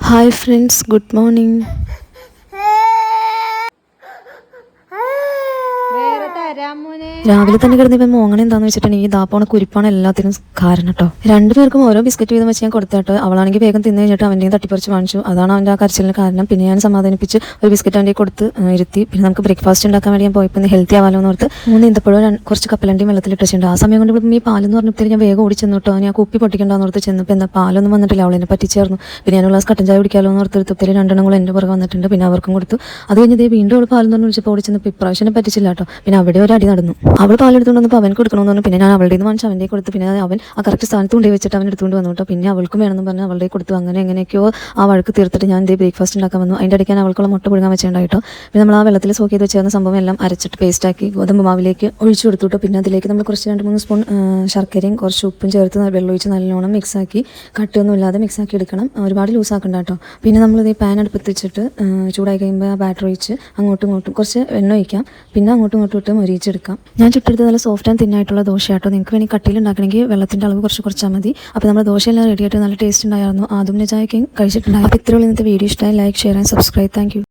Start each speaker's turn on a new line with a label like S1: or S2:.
S1: Hi friends, good morning. രാവിലെ തന്നെ കിടന്ന് ഇപ്പം മോങ്ങനെ എന്താണെന്ന് വെച്ചിട്ടുണ്ടെങ്കിൽ ഇതാപ്പോണ കുരിപ്പാണ് എല്ലാത്തിനും കാരണം കേട്ടോ. രണ്ടുപേർക്കും ഓരോ ബിസ്ക്കറ്റ് വീതം വെച്ച് ഞാൻ കൊടുത്തിട്ട് അവളാണെങ്കിൽ വേഗം തിന്നു കഴിഞ്ഞിട്ട് അവൻ്റെയും തട്ടിപ്പറിച്ച് വാങ്ങിച്ചു. അതാണ് അവൻ്റെ ആ കരച്ചിലിന് കാരണം. പിന്നെ ഞാൻ സമാധാനിപ്പിച്ച് ഒരു ബിസ്ക്കറ്റ് അവൻ്റെ കൊടുത്ത് ഇരുത്തി. പിന്നെ നമുക്ക് ബ്രേക്ക്ഫാസ്റ്റ് ഉണ്ടാക്കാൻ വേണ്ടി ഞാൻ പോയപ്പോൾ ഇന്ന് ഹെൽത്തി ആവാലോ എന്ന് ഓർത്ത് 3 ഈന്തപ്പഴം കുറച്ച് കപ്പലണ്ടിയും വെള്ളത്തിലിട്ട് വെച്ചിട്ടുണ്ട്. ആ സമയം കൊണ്ട് ഈ പാലെന്ന് പറഞ്ഞപ്പോൾ ഞാൻ വേഗം ഓടി ചെന്നു കേട്ടോ. ഞാൻ കുപ്പി പൊട്ടിക്കണ്ടെന്ന് ഓർത്ത് ചെന്നപ്പോൾ എന്താ പാലൊന്നും വന്നിട്ടില്ല. അവളെന്നെ പറ്റിച്ചേർന്നു. പിന്നെ ഞാൻ ഗ്ലാസ് കട്ടൻ ചായ കുടിക്കാമല്ലോ എന്ന് ഓർത്തെടുത്തപ്പോൾ 2 കൂടെ എൻ്റെ പുറകെ വന്നിട്ടുണ്ട്. പിന്നെ അവർക്കും കൊടുത്തു. അത് കഴിഞ്ഞ് ഇതേ വീണ്ടും അവൾ പാലെന്ന് പറഞ്ഞ് വിളിച്ചപ്പോൾ ഓടി ചെന്നപ്പോൾ ഇപ്രാവശ്യം പറ്റിച്ചില്ല കേട്ടോ. പിന്നെ അവിടെ ഒരു അടി നടന്നു. അവൾ പാലെടുത്തുകൊണ്ട് വന്നപ്പോൾ അവൻ കൊടുക്കണമെന്ന് പറഞ്ഞു. പിന്നെ ഞാൻ അവളുടെ നിന്ന് വാങ്ങിച്ച് അവൻ്റെ കൊടുത്തു. പിന്നെ അവൻ ആ കറക്റ്റ് സ്ഥാനത്ത് കൊണ്ടുപോയി വെച്ചിട്ട് അവൻ എടുത്തുകൊണ്ട് വന്നു കേട്ടോ. പിന്നെ അവൾക്കും വേണമെന്ന് പറഞ്ഞ് അവളുടെ കൊടുത്തു. അങ്ങനെ എങ്ങനെയൊക്കെയോ ആ വഴക്ക് തീർത്തിട്ട് ഞാൻ ബ്രേക്ക്ഫാസ്റ്റ് ഉണ്ടാക്കാൻ വന്നു. അതിൻ്റെ ഇടയ്ക്ക് അവൾക്കുള്ള മുട്ട പുഴുങ്ങാൻ വെച്ചിട്ടുണ്ടായിട്ടോ. പിന്നെ നമ്മൾ ആ വെള്ളത്തിൽ സോക്ക് ചെയ്ത് വെച്ചിരുന്ന സംഭവം എല്ലാം അരച്ചിട്ട് പേസ്റ്റാക്കി ഗോതമ്പ് മാവിലേക്ക് ഒഴിച്ചു കൊടുത്തു. പിന്നെ അതിലേക്ക് നമ്മൾ കുറച്ച് 2-3 സ്പൂൺ ശർക്കരയും കുറച്ച് ഉപ്പും ചേർത്ത് വെള്ളം ഒഴിച്ച് നല്ലോണം മിക്സാക്കി കട്ടൊന്നും ഇല്ലാതെ മിക്സാക്കി എടുക്കണം. ഒരുപാട് ലൂസാക്കണ്ട കേട്ടോ. പിന്നെ നമ്മളിത് പാൻ അടുപ്പത്ത് വെച്ചിട്ട് ചൂടായി കഴിയുമ്പോൾ ആ ബാറ്റർ ഒഴിച്ച് അങ്ങോട്ടും ഇങ്ങോട്ടും കുറച്ച് എണ്ണ ഒഴിക്കാം. പിന്നെ അങ്ങോട്ടും ഇങ്ങോട്ടും ഇട്ട് മൊരിയിച്ചെടുക്കാം. ഞാൻ ചുട്ടെടുത്ത് നല്ല സോഫ്റ്റ് ആൻഡ് തിന്നായിട്ടുള്ള ദോശയാട്ടോ. നിങ്ങൾക്ക് വേണമെങ്കിൽ കട്ടിയിൽ ഉണ്ടാക്കണമെങ്കിൽ വെള്ളത്തിൻ്റെ അളവ് കുറച്ചാൽ മതി. അപ്പോൾ നമ്മുടെ ദോശയെല്ലാം റെഡിയായിട്ട് നല്ല ടേസ്റ്റ് ഉണ്ടായിരുന്നു. ആദ്യം ചായക്കും കഴിച്ചിട്ടുണ്ടായി. അപ്പോൾ ഇത്രയുള്ള ഇന്നത്തെ വീഡിയോ ഇഷ്ടമായി like share and subscribe. Thank you.